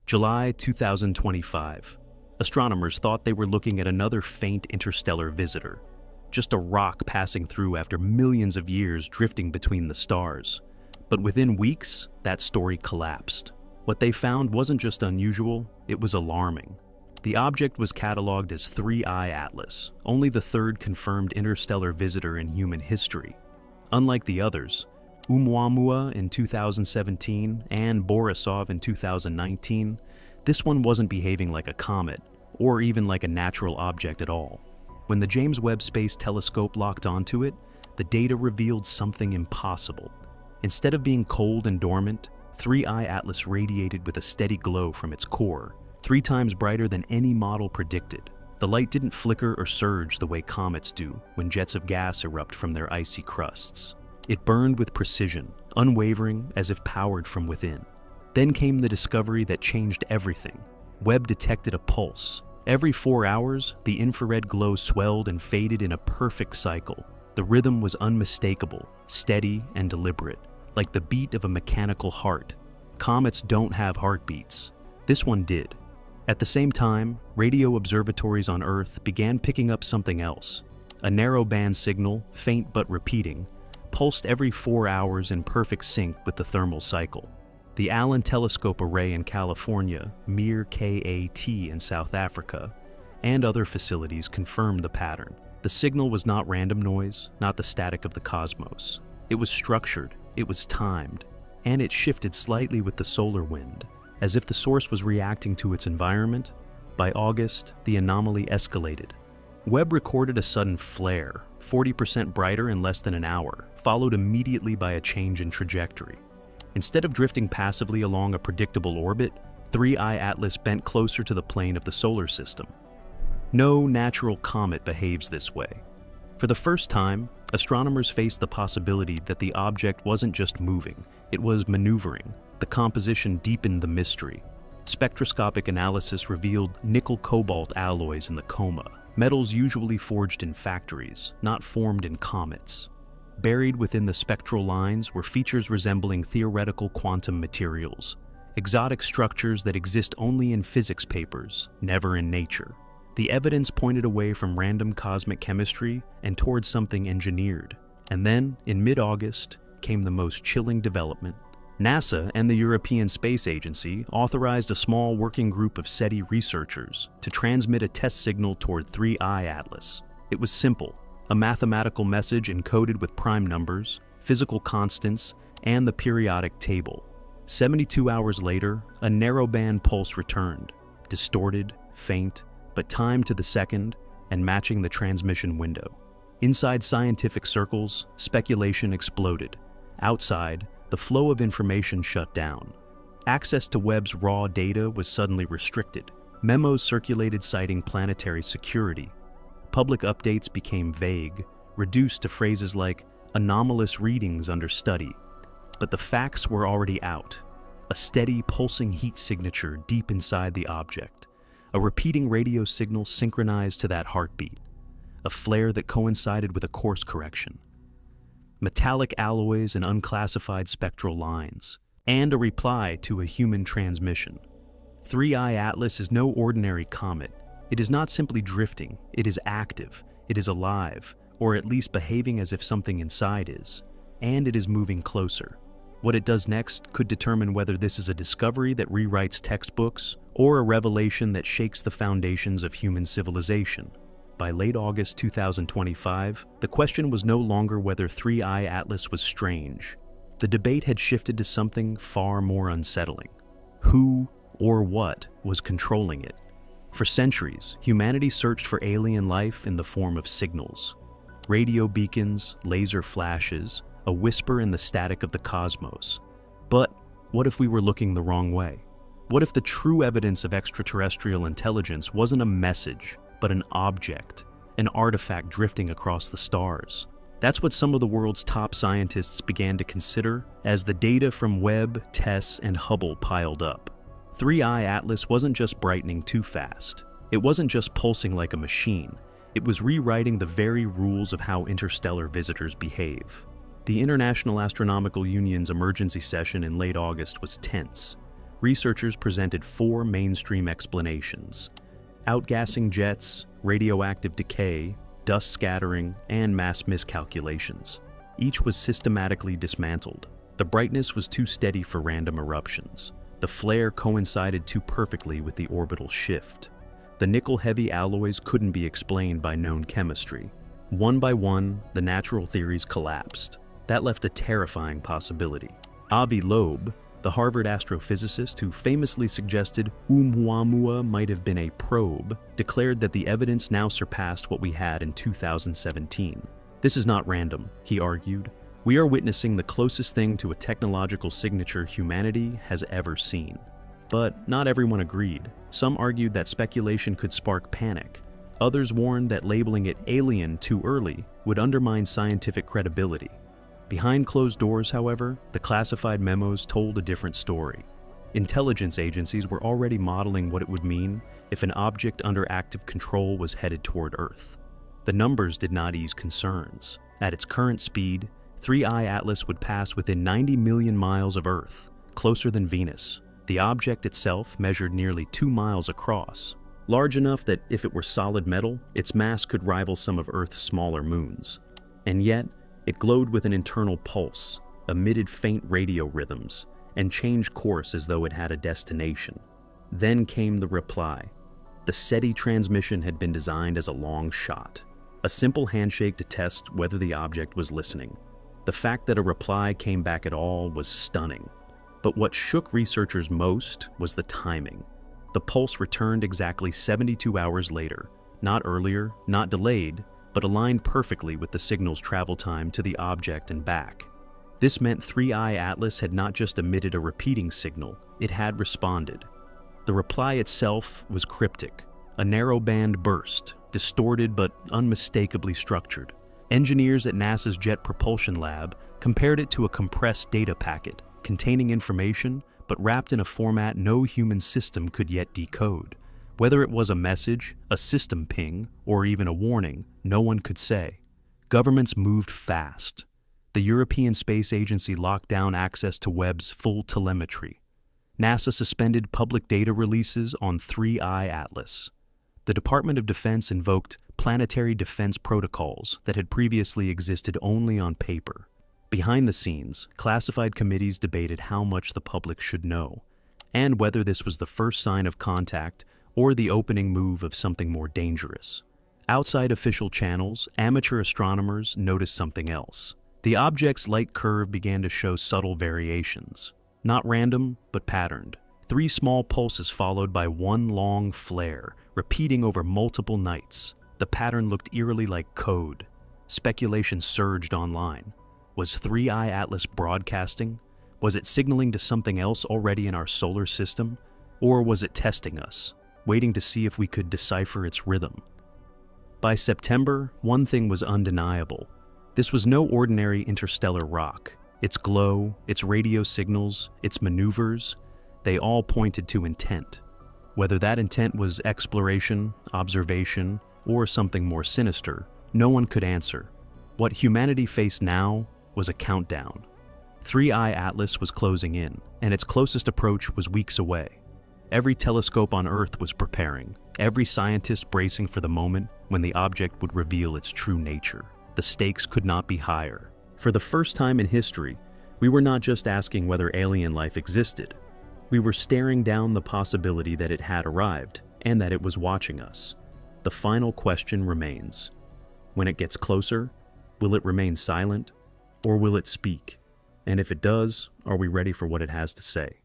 July 2025. Astronomers thought they were looking at another faint interstellar visitor, just a rock passing through after millions of years drifting between the stars. But within weeks, that story collapsed. What they found wasn't just unusual, it was alarming. The object was cataloged as 3I Atlas, only the third confirmed interstellar visitor in human history. Unlike the others, Oumuamua in 2017 and Borisov in 2019, this one wasn't behaving like a comet, or even like a natural object at all. When the James Webb Space Telescope locked onto it, the data revealed something impossible. Instead of being cold and dormant, 3I Atlas radiated with a steady glow from its core, 3 times brighter than any model predicted. The light didn't flicker or surge the way comets do when jets of gas erupt from their icy crusts. It burned with precision, unwavering, as if powered from within. Then came the discovery that changed everything. Webb detected a pulse. Every 4 hours, the infrared glow swelled and faded in a perfect cycle. The rhythm was unmistakable, steady and deliberate, like the beat of a mechanical heart. Comets don't have heartbeats. This one did. At the same time, radio observatories on Earth began picking up something else. A narrow-band signal, faint but repeating, pulsed every 4 hours in perfect sync with the thermal cycle. The Allen Telescope Array in California, KAT in South Africa, and other facilities confirmed the pattern. The signal was not random noise, not the static of the cosmos. It was structured, it was timed, and it shifted slightly with the solar wind, as if the source was reacting to its environment. By August, the anomaly escalated. Webb recorded a sudden flare, 40% brighter in less than an hour, followed immediately by a change in trajectory. Instead of drifting passively along a predictable orbit, 3I Atlas bent closer to the plane of the solar system. No natural comet behaves this way. For the first time, astronomers faced the possibility that the object wasn't just moving, it was maneuvering. The composition deepened the mystery. Spectroscopic analysis revealed nickel-cobalt alloys in the coma, metals usually forged in factories, not formed in comets. Buried within the spectral lines were features resembling theoretical quantum materials, exotic structures that exist only in physics papers, never in nature. The evidence pointed away from random cosmic chemistry and towards something engineered. And then, in mid-August, came the most chilling development. NASA and the European Space Agency authorized a small working group of SETI researchers to transmit a test signal toward 3I Atlas. It was simple. A mathematical message encoded with prime numbers, physical constants, and the periodic table. 72 hours later, a narrowband pulse returned, distorted, faint, but timed to the second and matching the transmission window. Inside scientific circles, speculation exploded. Outside, the flow of information shut down. Access to Webb's raw data was suddenly restricted. Memos circulated citing planetary security. Public updates became vague, reduced to phrases like anomalous readings under study. But the facts were already out. A steady, pulsing heat signature deep inside the object. A repeating radio signal synchronized to that heartbeat. A flare that coincided with a course correction. Metallic alloys and unclassified spectral lines. And a reply to a human transmission. 3I Atlas is no ordinary comet. It is not simply drifting, it is active, it is alive, or at least behaving as if something inside is, and it is moving closer. What it does next could determine whether this is a discovery that rewrites textbooks or a revelation that shakes the foundations of human civilization. By late August 2025, the question was no longer whether 3I Atlas was strange. The debate had shifted to something far more unsettling. Who or what was controlling it? For centuries, humanity searched for alien life in the form of signals. Radio beacons, laser flashes, a whisper in the static of the cosmos. But what if we were looking the wrong way? What if the true evidence of extraterrestrial intelligence wasn't a message, but an object, an artifact drifting across the stars? That's what some of the world's top scientists began to consider as the data from Webb, TESS, and Hubble piled up. 3I Atlas wasn't just brightening too fast. It wasn't just pulsing like a machine. It was rewriting the very rules of how interstellar visitors behave. The International Astronomical Union's emergency session in late August was tense. researchers presented four mainstream explanations: outgassing jets, radioactive decay, dust scattering, and mass miscalculations. Each was systematically dismantled. The brightness was too steady for random eruptions. The flare coincided too perfectly with the orbital shift. The nickel-heavy alloys couldn't be explained by known chemistry. One by one, the natural theories collapsed. That left a terrifying possibility. Avi Loeb, the Harvard astrophysicist who famously suggested Oumuamua might have been a probe, declared that the evidence now surpassed what we had in 2017. This is not random, he argued. We are witnessing the closest thing to a technological signature humanity has ever seen. But not everyone agreed. Some argued that speculation could spark panic. Others warned that labeling it alien too early would undermine scientific credibility. Behind closed doors, however, the classified memos told a different story. Intelligence agencies were already modeling what it would mean if an object under active control was headed toward Earth. The numbers did not ease concerns. At its current speed, 3I Atlas would pass within 90 million miles of Earth, closer than Venus. The object itself measured nearly 2 miles across, large enough that if it were solid metal, its mass could rival some of Earth's smaller moons. And yet, it glowed with an internal pulse, emitted faint radio rhythms, and changed course as though it had a destination. Then came the reply. The SETI transmission had been designed as a long shot, a simple handshake to test whether the object was listening. The fact that a reply came back at all was stunning. But what shook researchers most was the timing. The pulse returned exactly 72 hours later, not earlier, not delayed, but aligned perfectly with the signal's travel time to the object and back. This meant 3I Atlas had not just emitted a repeating signal, it had responded. The reply itself was cryptic, a narrowband burst, distorted but unmistakably structured. Engineers at NASA's Jet Propulsion Lab compared it to a compressed data packet, containing information but wrapped in a format no human system could yet decode. Whether it was a message, a system ping, or even a warning, no one could say. Governments moved fast. The European Space Agency locked down access to Webb's full telemetry. NASA suspended public data releases on 3I Atlas. The Department of Defense invoked planetary defense protocols that had previously existed only on paper. Behind the scenes, classified committees debated how much the public should know, and whether this was the first sign of contact or the opening move of something more dangerous. Outside official channels, amateur astronomers noticed something else. The object's light curve began to show subtle variations. Not random, but patterned. 3 small pulses followed by one long flare, repeating over multiple nights. The pattern looked eerily like code. Speculation surged online. Was 3I Atlas broadcasting? Was it signaling to something else already in our solar system? Or was it testing us, waiting to see if we could decipher its rhythm? By September, one thing was undeniable. This was no ordinary interstellar rock. Its glow, its radio signals, its maneuvers, they all pointed to intent. Whether that intent was exploration, observation, or something more sinister, no one could answer. What humanity faced now was a countdown. 3I Atlas was closing in, and its closest approach was weeks away. Every telescope on Earth was preparing, every scientist bracing for the moment when the object would reveal its true nature. The stakes could not be higher. For the first time in history, we were not just asking whether alien life existed. We were staring down the possibility that it had arrived, and that it was watching us. The final question remains. When it gets closer, will it remain silent, or will it speak? And if it does, are we ready for what it has to say?